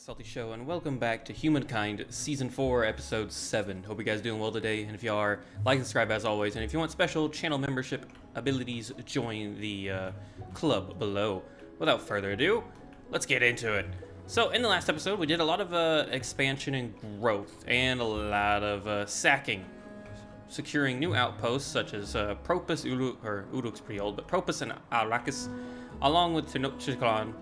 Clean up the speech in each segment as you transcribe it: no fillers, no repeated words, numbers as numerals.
SaltyyShow, and welcome back to Humankind Season 4, Episode 7. Hope you guys are doing well today, and if you are, like and subscribe as always, and if you want special channel membership abilities, join the club below. Without further ado, let's get into it. So, in the last episode, we did a lot of expansion and growth, and a lot of sacking. Securing new outposts such as Propus, Uruk's pretty old, but Propus and Arrakis, along with Tenochtitlan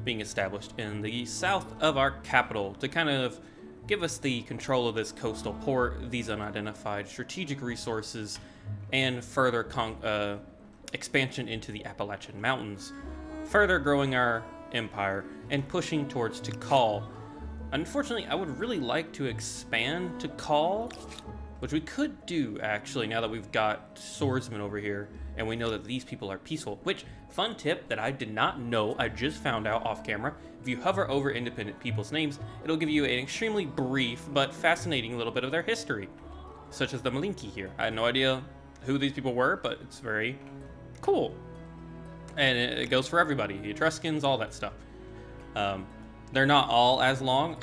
being established in the south of our capital to kind of give us the control of this coastal port, these unidentified strategic resources, and further expansion into the Appalachian Mountains, further growing our empire and pushing towards Tikal. Unfortunately, I would really like to expand Tikal, which we could do actually now that we've got swordsmen over here and we know that these people are peaceful. Which, fun tip that I did not know, I just found out off camera, if you hover over independent people's names, it'll give you an extremely brief but fascinating little bit of their history, such as the Malinki here. I had no idea who these people were, but it's very cool. And it goes for everybody, the Etruscans, all that stuff. They're not all as long.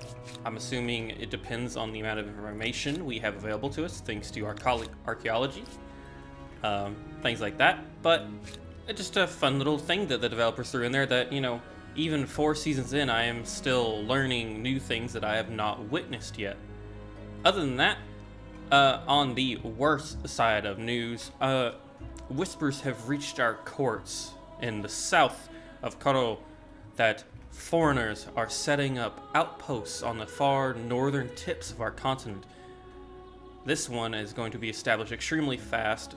I'm assuming it depends on the amount of information we have available to us, thanks to our archaeology, things like that. But it's just a fun little thing that the developers threw in there that, you know, even 4 seasons in, I am still learning new things that I have not witnessed yet. Other than that, on the worst side of news, whispers have reached our courts in the south of Karo that foreigners are setting up outposts on the far northern tips of our continent. This one is going to be established extremely fast.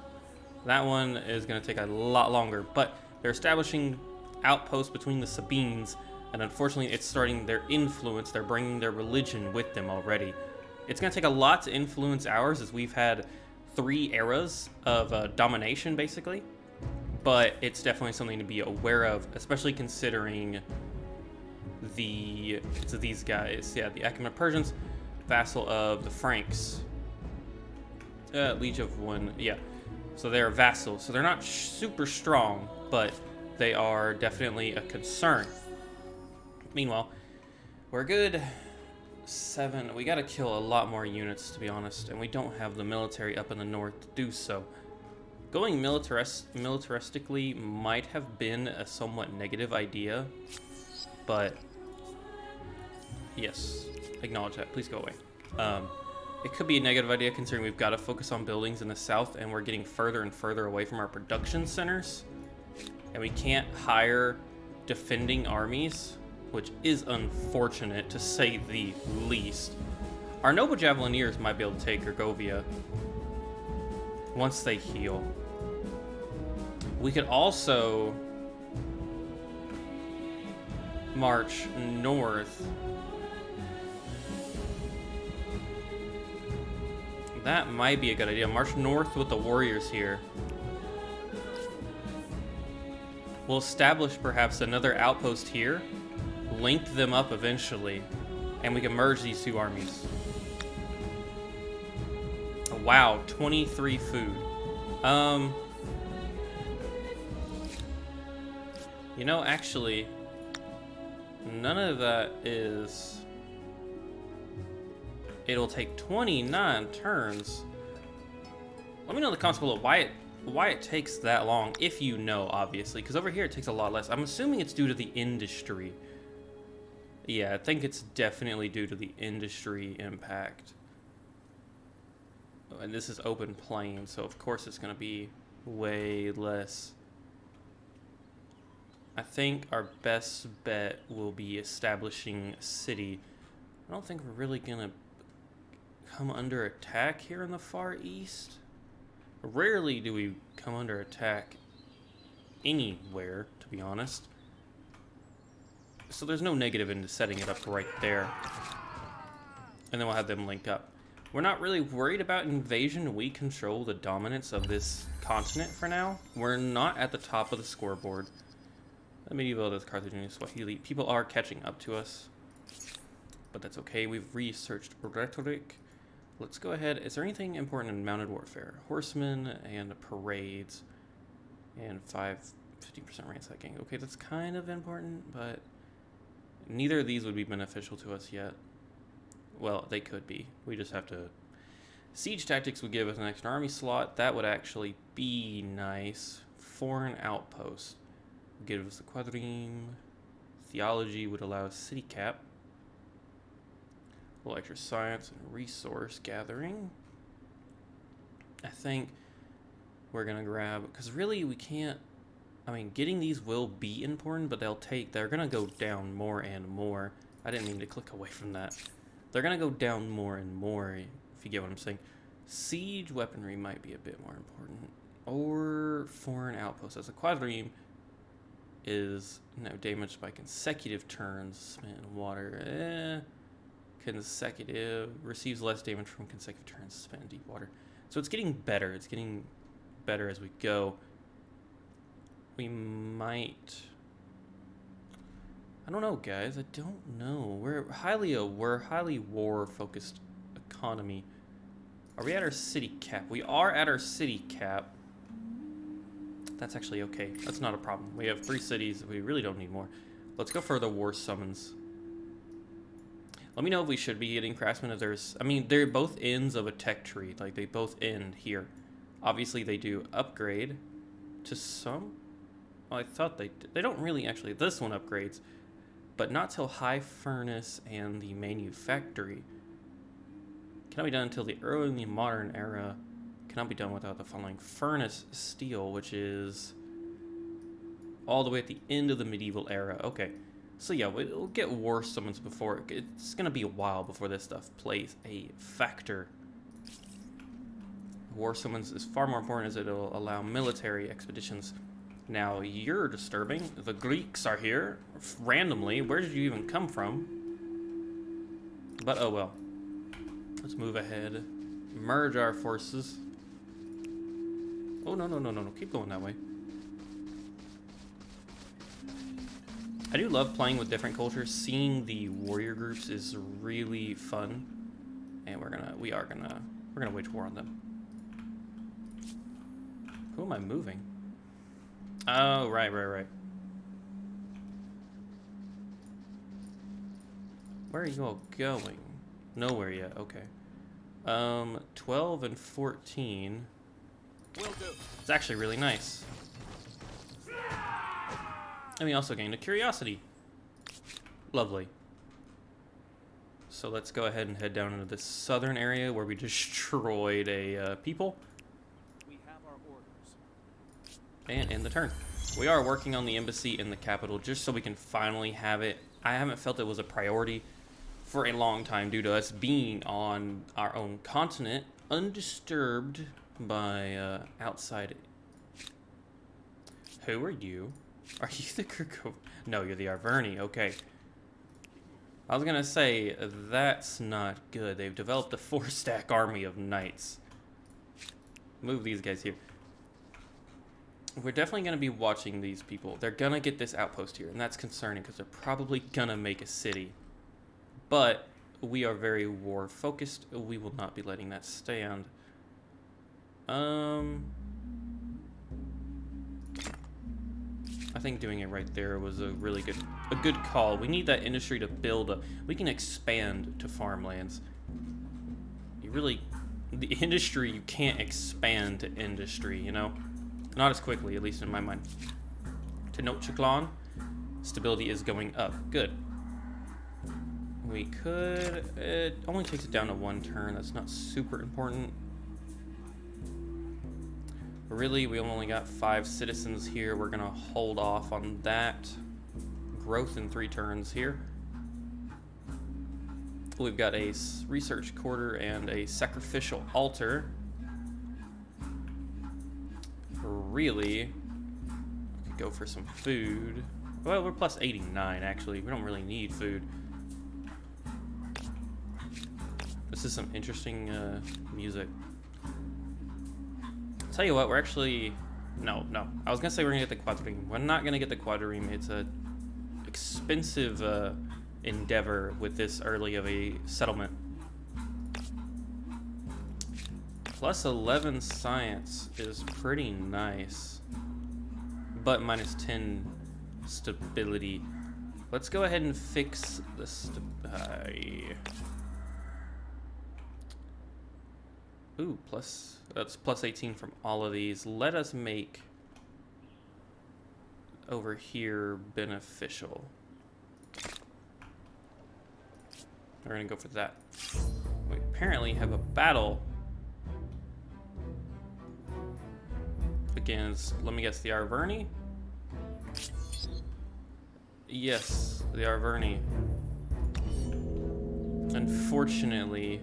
That one is going to take a lot longer, but they're establishing outposts between the Sabines, and unfortunately it's starting their influence. They're bringing their religion with them already. It's going to take a lot to influence ours, as we've had 3 eras of domination basically, but it's definitely something to be aware of, especially considering these guys. Yeah, the Achaemenid Persians, vassal of the Franks, Liege of One. Yeah, so they're vassals, so they're not super strong, but they are definitely a concern. Meanwhile, we're good 7. We gotta kill a lot more units, to be honest, and we don't have the military up in the north to do so. Going militaristically might have been a somewhat negative idea, but yes, acknowledge that. Please go away. It could be a negative idea considering we've got to focus on buildings in the south and we're getting further and further away from our production centers. And we can't hire defending armies, which is unfortunate to say the least. Our noble javelineers might be able to take Gergovia once they heal. We could also march north. That might be a good idea. March north with the warriors here. We'll establish perhaps another outpost here, link them up eventually, and we can merge these 2 armies. Oh, wow, 23 food. You know, actually, none of that is... It'll take 29 turns. Let me know in the comments below why it takes that long, if you know, obviously, because over here it takes a lot less. I'm assuming it's due to the industry. Yeah, I think it's definitely due to the industry impact. And this is open plain, so of course it's going to be way less. I think our best bet will be establishing a city. I don't think we're really going to come under attack here in the Far East. Rarely do we come under attack anywhere, to be honest. So there's no negative into setting it up right there. And then we'll have them link up. We're not really worried about invasion. We control the dominance of this continent for now. We're not at the top of the scoreboard. The medieval, the Carthaginian, Swahili. People are catching up to us. But that's okay. We've researched rhetoric. Let's go ahead. Is there anything important in mounted warfare? Horsemen and parades. And 15% ransacking. Okay, that's kind of important, but Neither of these would be beneficial to us yet. Well, they could be. We just have to... Siege tactics would give us an extra army slot. That would actually be nice. Foreign outpost would give us the quadrime. Theology would allow us city cap. A little extra science and resource gathering. I think we're gonna grab, because really we can't, I mean, getting these will be important, but they're gonna go down more and more. I didn't mean to click away from that. They're gonna go down more and more, if you get what I'm saying. Siege weaponry might be a bit more important. Or foreign outposts. As a quadrime is damaged by consecutive turns spent in water. Consecutive receives less damage from consecutive turns spent in deep water. So it's getting better. It's getting better as we go. We might... I don't know, guys. I don't know. We're highly war-focused economy. Are we at our city cap? We are at our city cap. That's actually okay. That's not a problem. We have 3 cities. We really don't need more. Let's go for the war summons. Let me know if we should be getting craftsmen. If there's... I mean, they're both ends of a tech tree. Like, they both end here. Obviously, they do upgrade to some... Well, I thought they don't really actually... This one upgrades. But not till high furnace and the manufactory. Cannot be done until the early modern era. Cannot be done without the following: furnace steel, which is all the way at the end of the medieval era. Okay, so yeah, we'll get war summons before. It's gonna be a while before this stuff plays a factor. War summons is far more important as it'll allow military expeditions. Now, you're disturbing. The Greeks are here randomly. Where did you even come from? But oh well. Let's move ahead. Merge our forces. Oh, no. Keep going that way. I do love playing with different cultures. Seeing the warrior groups is really fun. And we're gonna wage war on them. Who am I moving? Oh, right. Where are you all going? Nowhere yet, okay. 12 and 14. Will do. It's actually really nice. And we also gained a curiosity. Lovely. So let's go ahead and head down into this southern area where we destroyed a people. We have our orders. And end the turn. We are working on the embassy in the capital just so we can finally have it. I haven't felt it was a priority for a long time due to us being on our own continent, undisturbed by outside. Who are you? Are you the Kirko? No, you're the Arverni. Okay. I was gonna say, that's not good. They've developed a 4-stack army of knights. Move these guys here. We're definitely gonna be watching these people. They're gonna get this outpost here, and that's concerning because they're probably gonna make a city. But we are very war focused. We will not be letting that stand. I think doing it right there was a really good call. We need that industry to build we can expand to farmlands. The industry, you can't expand to industry, you know? Not as quickly, at least in my mind. Tenochtitlan, stability is going up. Good. We could, it only takes it down to 1 turn. That's not super important. Really, we only got 5 citizens here. We're gonna hold off on that. Growth in 3 turns here. We've got a research quarter and a sacrificial altar. Really, we could go for some food. Well, we're plus 89 actually. We don't really need food. This is some interesting music. Tell you what, we're actually... No. I was gonna say we're gonna get the quadrime. We're not gonna get the quadrime. It's a expensive endeavor with this early of a settlement. Plus 11 science is pretty nice. But minus 10 stability. Let's go ahead and fix this. Ooh, that's plus 18 from all of these. Let us make over here beneficial. We're gonna go for that. We apparently have a battle against, let me guess, the Arverni? Yes, the Arverni. Unfortunately,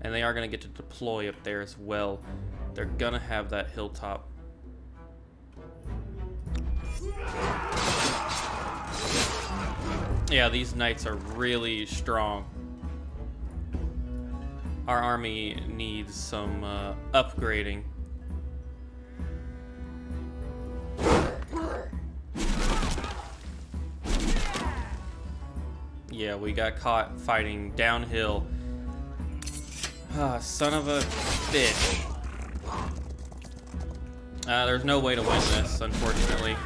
and they are gonna get to deploy up there as well. They're gonna have that hilltop. Yeah, these knights are really strong. Our army needs some upgrading. Yeah, we got caught fighting downhill. Ah, son of a bitch. There's no way to win this, unfortunately.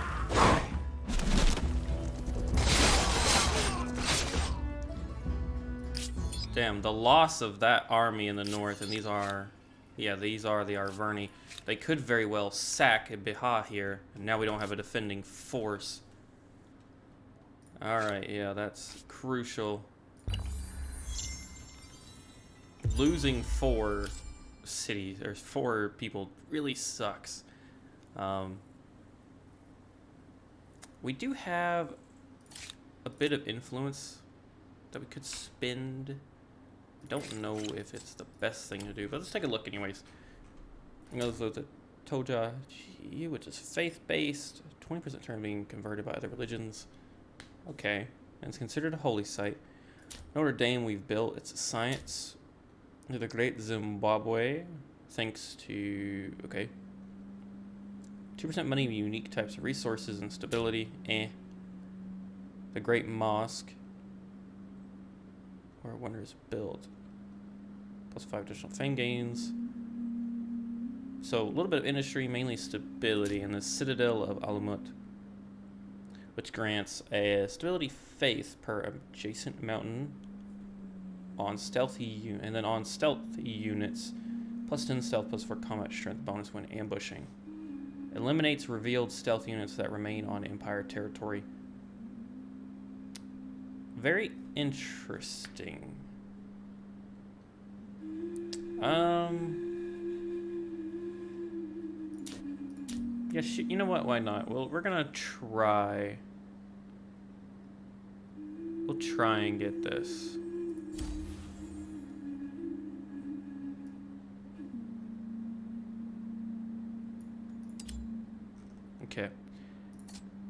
Damn, the loss of that army in the north, and these are the Arverni. They could very well sack Biha here, and now we don't have a defending force. Alright, yeah, that's crucial. Losing 4 cities, or 4 people, really sucks. We do have a bit of influence that we could spend. I don't know if it's the best thing to do, but let's take a look anyways. I'm gonna look at Toja, which is faith-based, 20% turn being converted by other religions. Okay, and it's considered a holy site. Notre Dame we've built, it's a science. The Great Zimbabwe, thanks to, okay. 2% money, unique types of resources and stability, The Great Mosque, where wonder is built. Plus 5 additional fame gains. So a little bit of industry, mainly stability, and the Citadel of Alamut, which grants a stability faith per adjacent mountain on stealthy and then on stealthy units, plus 10 stealth, plus 4 combat strength bonus when ambushing. Eliminates revealed stealth units that remain on Empire territory. Very interesting. Yeah, you know what? Why not? Well, we're gonna try. We'll try and get this. Okay.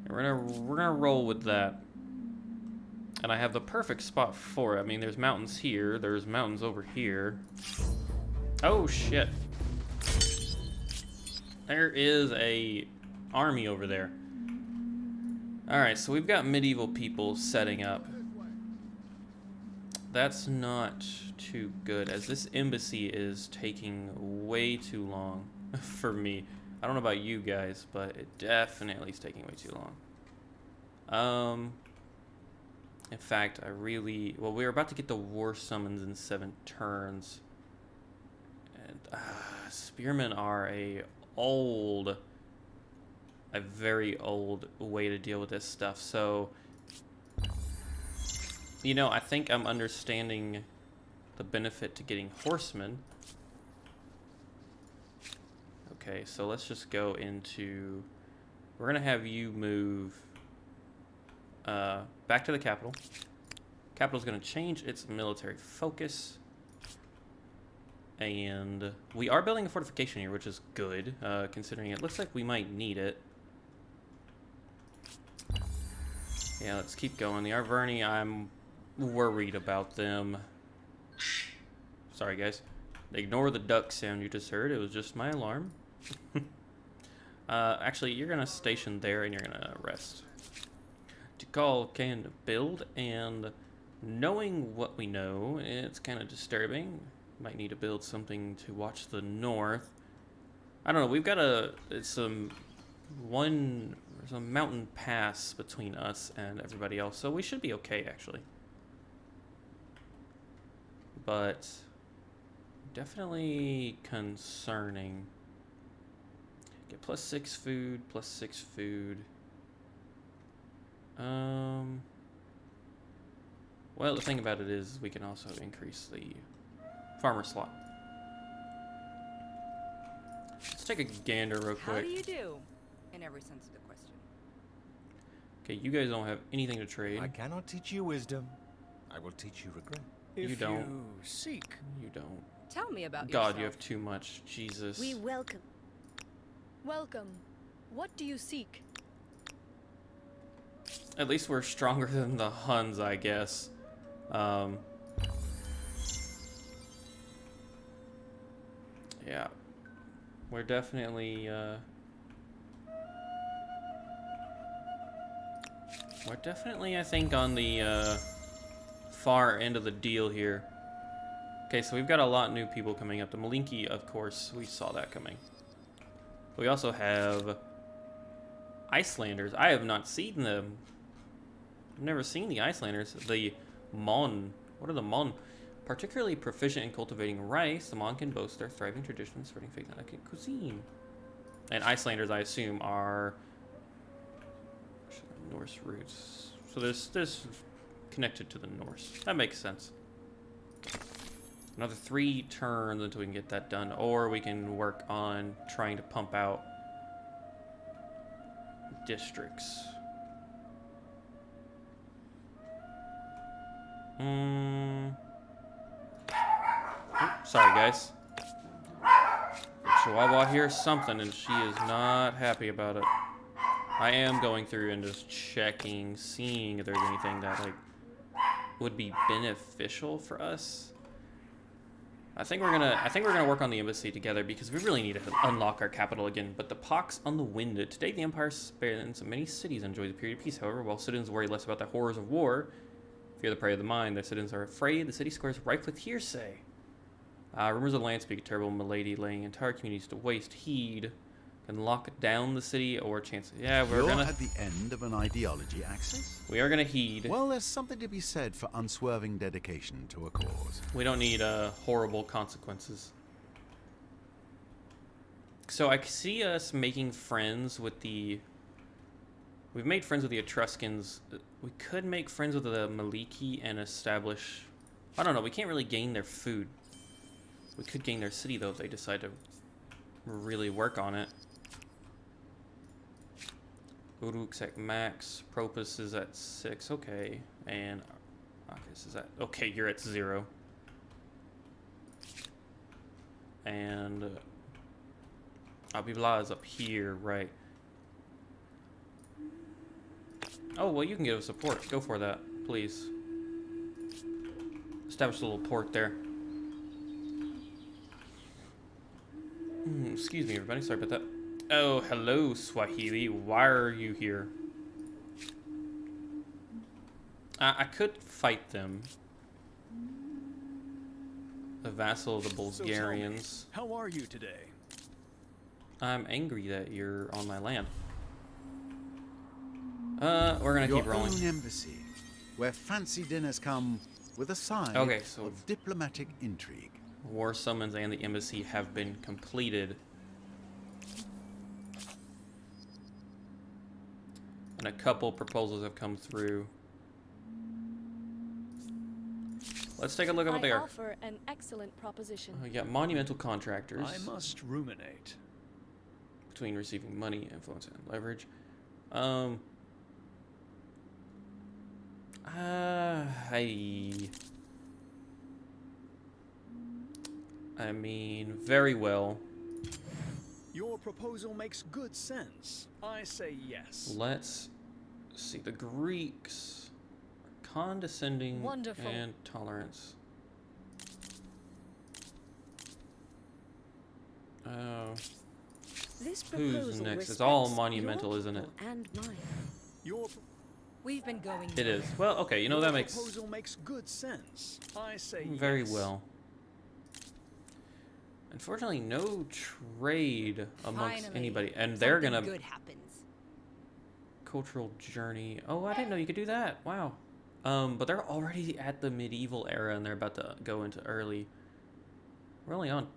We're gonna roll with that. And I have the perfect spot for it. I mean, there's mountains here, there's mountains over here. Oh shit. There is a army over there. Alright, so we've got medieval people setting up. That's not too good, as this embassy is taking way too long for me. I don't know about you guys, but it definitely is taking way too long. In fact, well, we're about to get the war summons in 7 turns. And spearmen are a very old way to deal with this stuff. So, you know, I think I'm understanding the benefit to getting horsemen. Okay, so let's just go into, we're gonna have you move back to the capital. Capital's gonna change its military focus. And we are building a fortification here, which is good, considering it looks like we might need it. Yeah, let's keep going. The Arverni, I'm worried about them. Sorry, guys. Ignore the duck sound you just heard. It was just my alarm. Actually, you're going to station there and you're going to rest. Tikal can build, and knowing what we know, it's kind of disturbing. Might need to build something to watch the north. I don't know. We've got one There's a mountain pass between us and everybody else, so we should be okay, actually. But definitely concerning. Get +6 food, +6 food. Well, the thing about it is we can also increase the farmer slot. Let's take a gander real quick. How do you do? In every sense of the question. Okay, you guys don't have anything to trade. I cannot teach you wisdom. I will teach you regret. You don't. You seek. You don't. Tell me about God, yourself. you have too much. Jesus. We welcome. Welcome. What do you seek? At least we're stronger than the Huns, I guess. Yeah. We're definitely, I think, on the, far end of the deal here. Okay, so we've got a lot of new people coming up. The Malinki, of course, we saw that coming. We also have Icelanders. I have not seen them. I've never seen the Icelanders. The Mon. What are the Mon? Particularly proficient in cultivating rice, the Mon can boast their thriving tradition of spreading faith in cuisine. And Icelanders, I assume, are Norse roots. So this connected to the Norse. That makes sense. Another 3 turns until we can get that done, or we can work on trying to pump out districts. Sorry, guys. Chihuahua hears something, and she is not happy about it. I am going through and just checking, seeing if there's anything that like would be beneficial for us. I think we're gonna work on the embassy together because we really need to unlock our capital again. But the pox on the wind. Today, the Empire spans many cities enjoy the period of peace. However, while citizens worry less about the horrors of war, fear the prey of the mind, their citizens are afraid. The city squares rife with hearsay. Rumors of land speak a terrible malady, laying entire communities to waste. Heed can lock down the city or chance. Yeah, You're at the end of an ideology axis? We are gonna heed. Well, there's something to be said for unswerving dedication to a cause. We don't need horrible consequences. So I see us making friends with the. We've made friends with the Etruscans. We could make friends with the Maliki and establish. I don't know. We can't really gain their food. We could gain their city though if they decide to really work on it. Uruk's at max. Propus is at 6. Okay, and Akis is at. Okay, you're at 0. And Abibla is up here, right? Oh well, you can give us support. Go for that, please. Establish a little port there. Excuse me, everybody. Sorry about that. Oh, hello, Swahili. Why are you here? I could fight them. The vassal of the Bulgarians. How are you today? I'm angry that you're on my land. We're gonna keep rolling. Your own embassy, where fancy dinners come with a side of diplomatic intrigue. War summons and the embassy have been completed. And a couple proposals have come through. Let's take a look at what they I are. offer an excellent proposition. Yeah, monumental contractors. I must ruminate. Between receiving money, influence, and leverage. I mean, very well. Your proposal makes good sense. I say yes. Let's see. The Greeks are condescending Wonderful. and tolerance. Oh. This Who's proposal next? It's all respects monumental, your isn't it? people and mine. Your We've been going. It is. Well, okay. You know that makes proposal makes good sense. I say very yes. well. Unfortunately, no trade amongst Finally, anybody, and they're something gonna. good happens. cultural journey. Oh, I didn't know you could do that. Wow. But they're already at the medieval era and they're about to go into early. We're only on...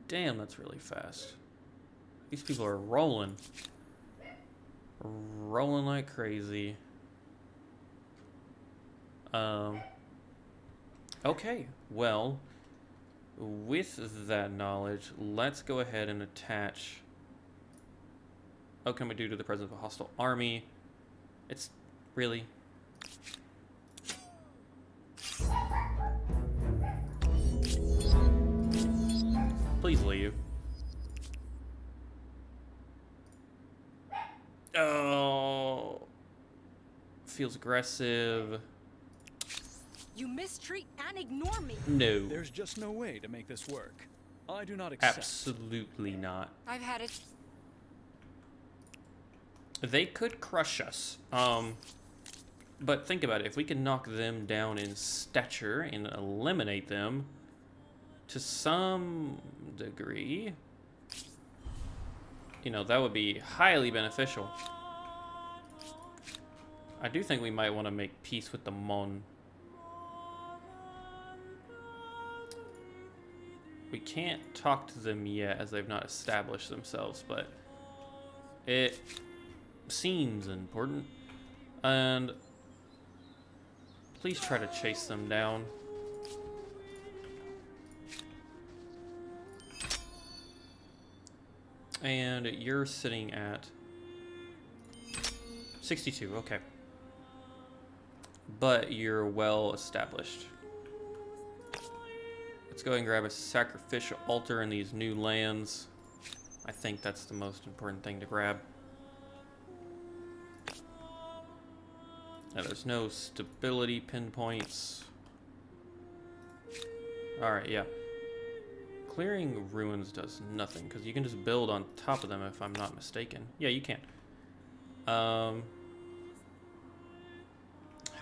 Damn, that's really fast. These people are rolling. Rolling like crazy. Okay, well, with that knowledge, let's go ahead and attach... What can we do to the presence of a hostile army? It's really... Please leave. Oh, feels aggressive. You mistreat and ignore me. No. There's just no way to make this work. I do not accept. Absolutely not. I've had it. They could crush us. But think about it. If we can knock them down in stature and eliminate them to some degree, you know, that would be highly beneficial. I do think we might want to make peace with the Mon. We can't talk to them yet as they've not established themselves, but it seems important. And please try to chase them down. And you're sitting at 62, okay. But you're well established. Let's go ahead and grab a sacrificial altar in these new lands. I think that's the most important thing to grab. Now there's no stability pinpoints. Alright, yeah. Clearing ruins does nothing, because you can just build on top of them if I'm not mistaken. Yeah, you can.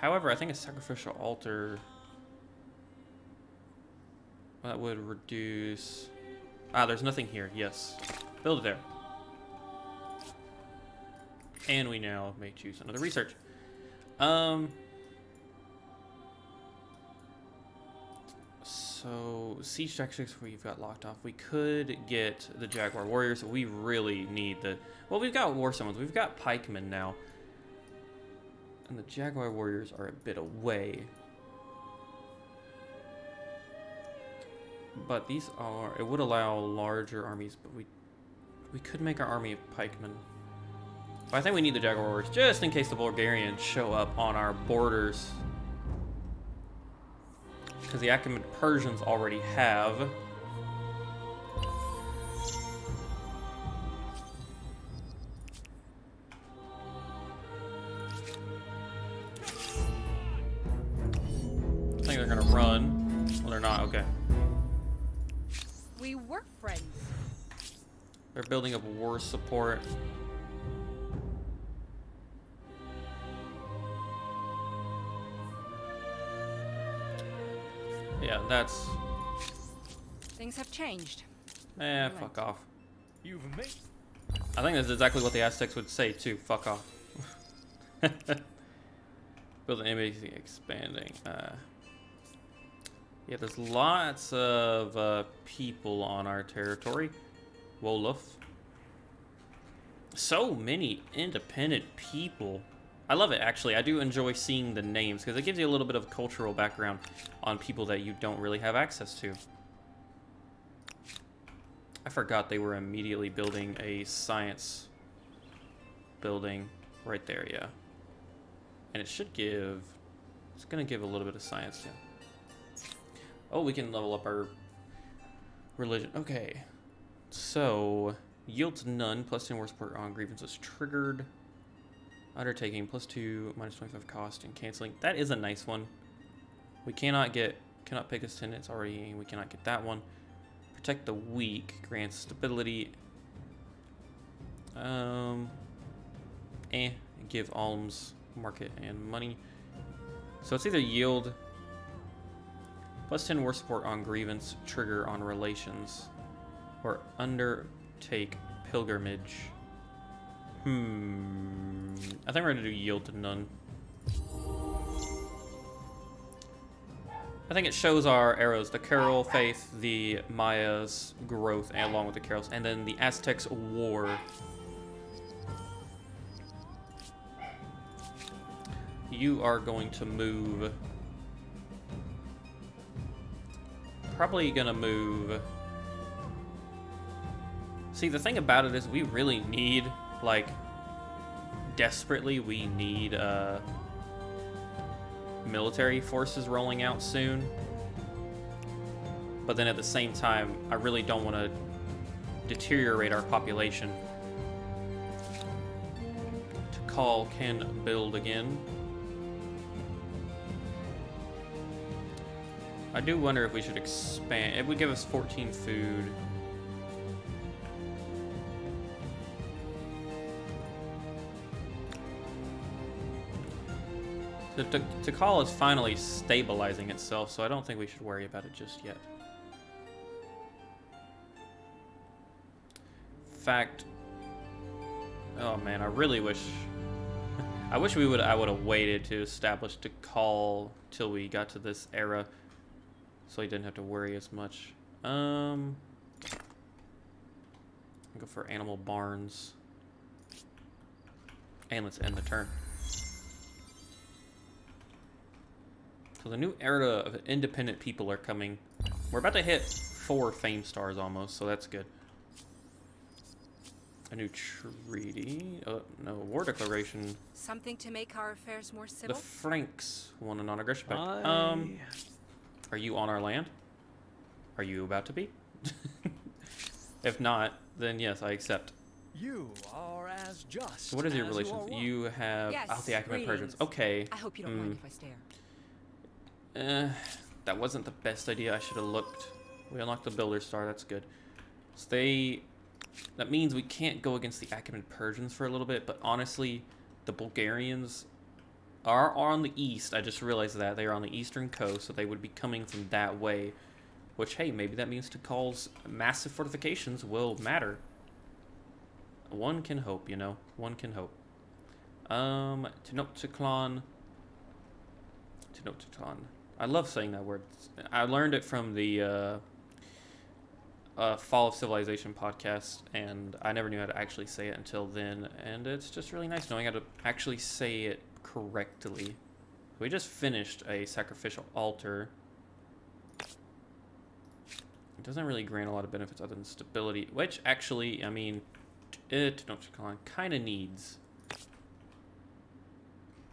However, I think a sacrificial altar... that would reduce... Ah, there's nothing here. Yes. Build it there. And we now may choose another research. So, siege tactics we've got locked off. We could get the Jaguar Warriors. We really need the... Well, we've got War Summons. We've got Pikemen now. And the Jaguar Warriors are a bit away. But these are... It would allow larger armies, but we could make our army of pikemen. But I think we need the Jaguar Warriors just in case the Bulgarians show up on our borders. Because the Achaemenid Persians already have. I think they're gonna run. Well, they're not. Okay. We were friends. They're building up war support. Yeah, that's... Things have changed. Fuck off. You've made... I think that's exactly what the Aztecs would say, too. Fuck off. Build an embassy expanding. Yeah, there's lots of people on our territory. Wolof. So many independent people. I love it, actually. I do enjoy seeing the names, because it gives you a little bit of cultural background on people that you don't really have access to. I forgot they were immediately building a science building right there, yeah. And it should give... It's going to give a little bit of science, yeah. Oh, we can level up our religion. Okay. So, yields none, plus 10 war support on grievances triggered. Undertaking, +2, -25 cost, and canceling. That is a nice one. We cannot pick this tenant. Already, we cannot get that one. Protect the weak, grants stability. Give alms, market, and money. So it's either yield, +10 war support on grievance, trigger on relations, or undertake pilgrimage. I think we're gonna do yield to none. I think it shows our arrows, the Carol faith, the Maya's growth, and along with the Carols, and then the Aztecs' war. You are going to move. Probably gonna move. See, the thing about it is we really need, like, desperately, we need, military forces rolling out soon. But then at the same time, I really don't want to deteriorate our population. Tikal can build again. I do wonder if we should expand. It would give us 14 food. Tikal is finally stabilizing itself, so I don't think we should worry about it just yet. In fact, oh man, I really wish. I wish I would have waited to establish Tikal till we got to this era, so I didn't have to worry as much. Go for animal barns, and let's end the turn. So the new era of independent people are coming. We're about to hit 4 fame stars almost, so that's good. A new treaty. No, war declaration. Something to make our affairs more civil? The Franks want a non-aggression pact. Are you on our land? Are you about to be? If not, then yes, I accept. You are as just. So what is your as relations? are You have Yes, the Achaemenid Persians. greetings. Okay. I hope you don't mind if I stare. That wasn't the best idea. I should have looked. We unlocked the Builder Star. That's good. So that means we can't go against the Achaemenid Persians for a little bit. But honestly, the Bulgarians are on the east. I just realized that they are on the eastern coast, so they would be coming from that way. Which, hey, maybe that means Tikal's massive fortifications will matter. One can hope, you know. One can hope. Tenochtitlan. I love saying that word. I learned it from the Fall of Civilization podcast, and I never knew how to actually say it until then. And it's just really nice knowing how to actually say it correctly. We just finished a sacrificial altar. It doesn't really grant a lot of benefits other than stability, which actually, I mean, Tenochtitlan kind of needs.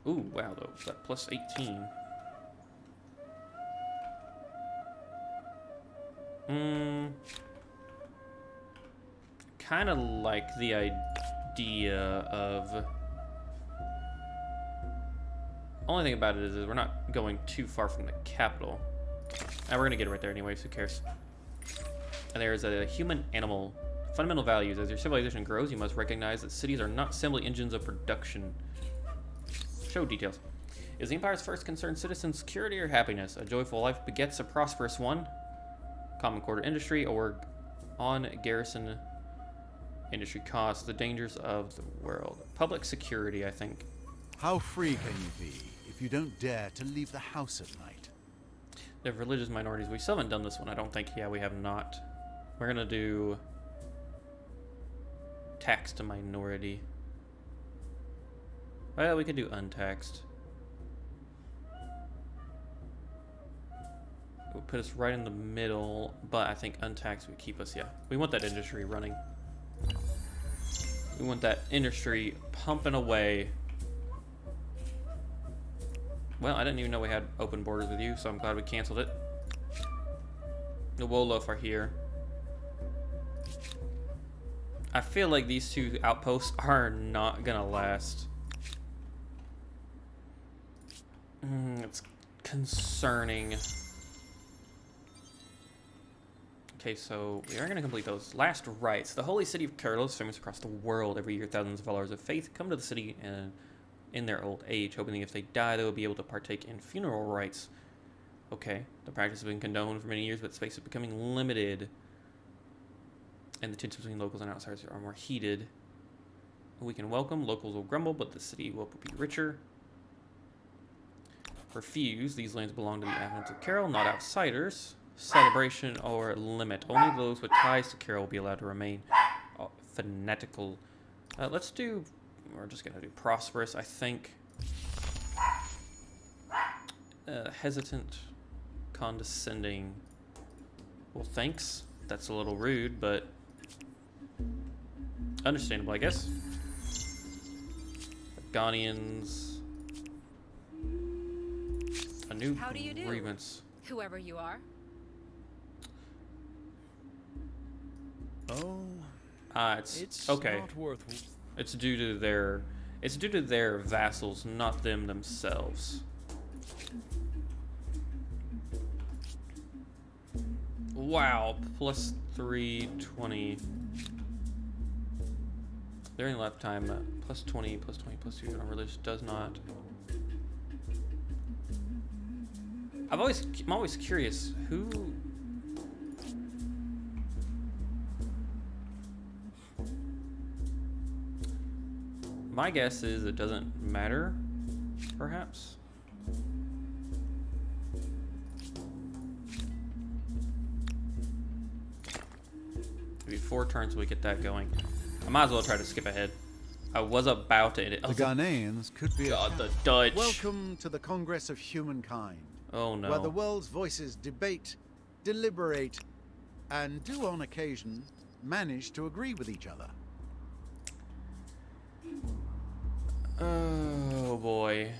Ooh, wow, though. That plus 18. Kind of like the idea of. Only thing about it is we're not going too far from the capital. And we're gonna get it right there anyways, who cares? And there's a human-animal fundamental values. As your civilization grows, you must recognize that cities are not simply engines of production. Show details. Is the Empire's first concern citizens' security or happiness? A joyful life begets a prosperous one. Common quarter industry or on garrison industry costs. The dangers of the world. Public security, I think. How free can you be if you don't dare to leave the house at night? The religious minorities. We still haven't done this one, I don't think. Yeah, we have not. We're gonna do tax to minority. Well, we could do untaxed. It would put us right in the middle, but I think untaxed would keep us, yeah. We want that industry running. We want that industry pumping away. Well, I didn't even know we had open borders with you, so I'm glad we canceled it. The Wolof are here. I feel like these 2 outposts are not gonna last. It's concerning. Okay, so we are going to complete those last rites. The holy city of Carlos is famous across the world. Every year, thousands of followers of faith come to the city and in their old age, hoping that if they die, they will be able to partake in funeral rites. Okay, the practice has been condoned for many years, but space is becoming limited. And the tensions between locals and outsiders are more heated. we can welcome. Locals will grumble, but the city will be richer. Refuse. These lands belong to the inhabitants of Carol, not outsiders. Celebration or limit. Only those with ties to Carol will be allowed to remain. Fanatical. Let's do... We're just going to do prosperous, I think. Hesitant. Condescending. Well, thanks. That's a little rude, but... understandable, I guess. Ghanaians. A new How do you do? grievance. Whoever you are. Oh, It's okay. not worth. It's due to their vassals, not them themselves. Wow, plus 320. During lifetime, plus 20, plus 20, plus 2 on religious does not. I'm always curious who. My guess is it doesn't matter, perhaps. Maybe 4 turns we get that going. I might as well try to skip ahead. I was about to. The Ghanaians could be. God, the Dutch. Welcome to the Congress of Humankind. Oh no. Where the world's voices debate, deliberate, and do on occasion manage to agree with each other. Oh boy.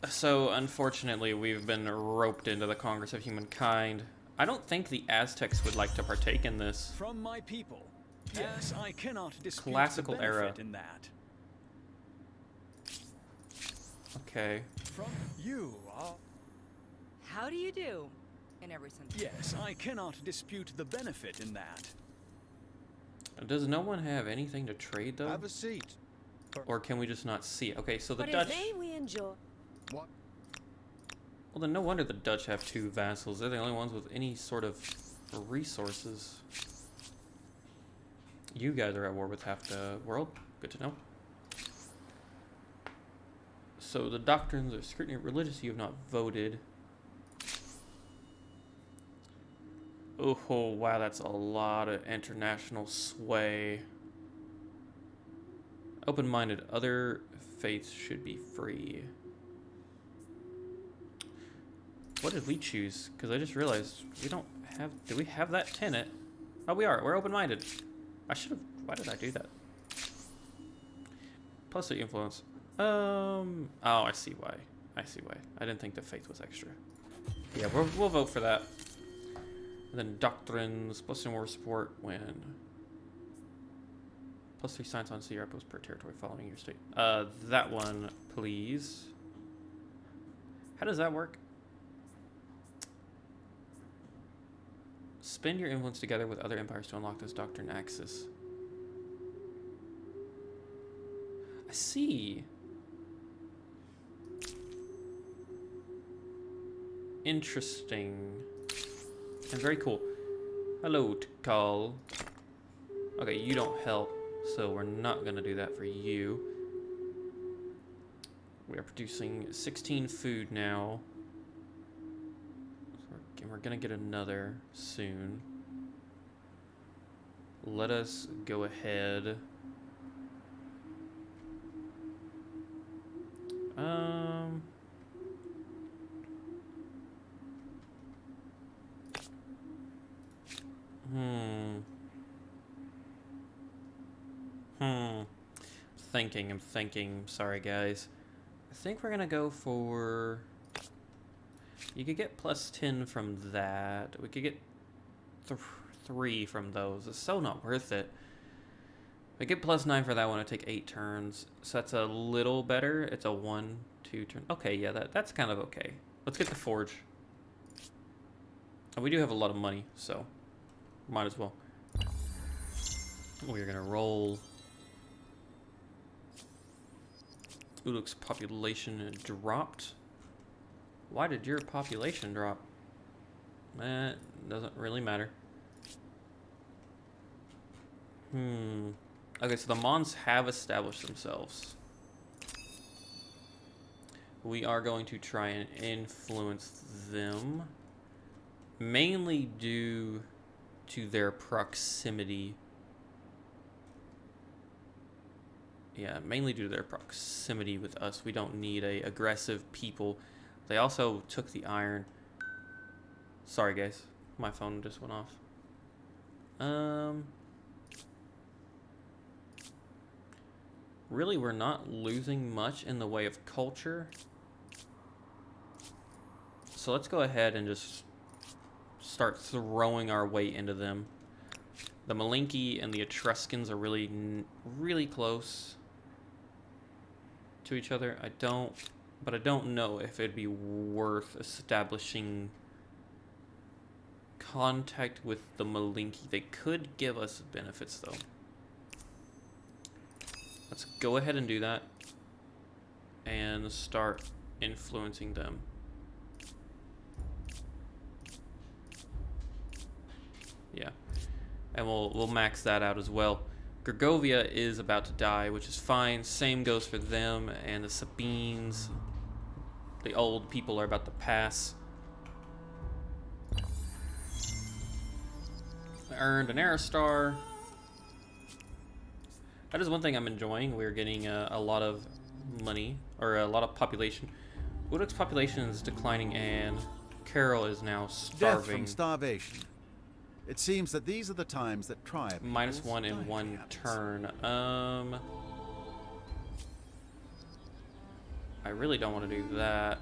So unfortunately, we've been roped into the Congress of Humankind. I don't think the Aztecs would like to partake in this. From my people. Yes, I cannot dispute Classical the benefit era. in that. Okay. From you are. How do you do? In every sense. Yes, I cannot dispute the benefit in that. Does no one have anything to trade though? Have a seat. Or can we just not see it? Okay, so the But Dutch. in vain we endure. What? Well, then no wonder the Dutch have 2 vassals. They're the only ones with any sort of resources. You guys are at war with half the world. Good to know. So the doctrines of scrutiny of religious, you have not voted. Oh, wow, that's a lot of international sway. Open-minded, other faiths should be free. What did we choose? Because I just realized we don't have... Do we have that tenet? Oh, we are. We're open-minded. I should have... Why did I do that? Plus the influence. Oh, I see why. I see why. I didn't think the faith was extra. Yeah, we'll vote for that. And then doctrines, plus 2 more support when... Plus 3 science on sea outposts per territory following your state. That one, please. How does that work? Spend your influence together with other empires to unlock this doctrine axis. I see. Interesting. And very cool. Hello, Tikal. Okay, you don't help, so we're not gonna do that for you. We are producing 16 food now. We're gonna get another soon. Let us go ahead. I'm thinking. Sorry, guys. I think we're gonna go for... You could get plus 10 from that. We could get 3 from those. It's so not worth it. We get plus 9 for that one. I take 8 turns. So that's a little better. It's a 1-2 turn. Okay, yeah, that's kind of okay. Let's get the forge. And we do have a lot of money, so might as well. We're gonna roll. Uluk's population dropped. Why did your population drop? Doesn't really matter. Okay, so the Mons have established themselves. We are going to try and influence them, mainly due to their proximity. Yeah, mainly due to their proximity with us. We don't need a aggressive people. They also took the iron. Sorry, guys. My phone just went off. Really, we're not losing much in the way of culture. So let's go ahead and just start throwing our weight into them. The Malinki and the Etruscans are really close to each other. I don't know if it'd be worth establishing contact with the Malinki. They could give us benefits though. Let's go ahead and do that and start influencing them. Yeah, and we'll max that out as well. Gergovia is about to die, which is fine. Same goes for them, and the Sabines. The old people are about to pass. I earned an Era Star. That is one thing I'm enjoying. We're getting a lot of money, or a lot of population. Uduk's population is declining, and Carol is now starving. Death from starvation. It seems that these are the times that tribe -1 in one turn. I really don't want to do that.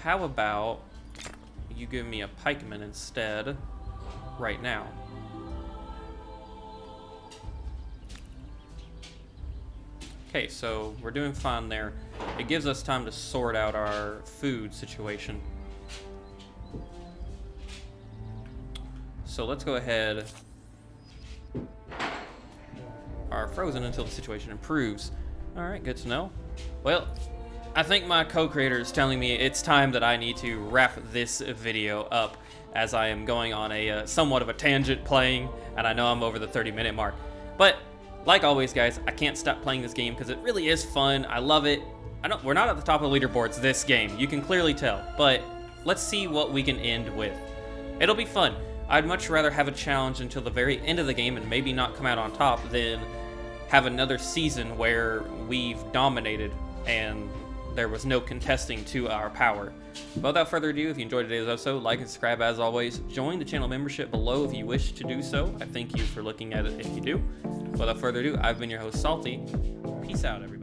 How about you give me a pikeman instead right now? Okay, so we're doing fine there. It gives us time to sort out our food situation. So let's go ahead. Are frozen until the situation improves. All right, good to know. Well, I think my co-creator is telling me it's time that I need to wrap this video up, as I am going on a somewhat of a tangent playing, and I know I'm over the 30-minute mark. But like always, guys, I can't stop playing this game because it really is fun. I love it. We're not at the top of the leaderboards this game. You can clearly tell, but let's see what we can end with. It'll be fun. I'd much rather have a challenge until the very end of the game and maybe not come out on top than have another season where we've dominated and there was no contesting to our power. But without further ado, if you enjoyed today's episode, like and subscribe as always. Join the channel membership below if you wish to do so. I thank you for looking at it if you do. Without further ado, I've been your host, Salty. Peace out, everybody.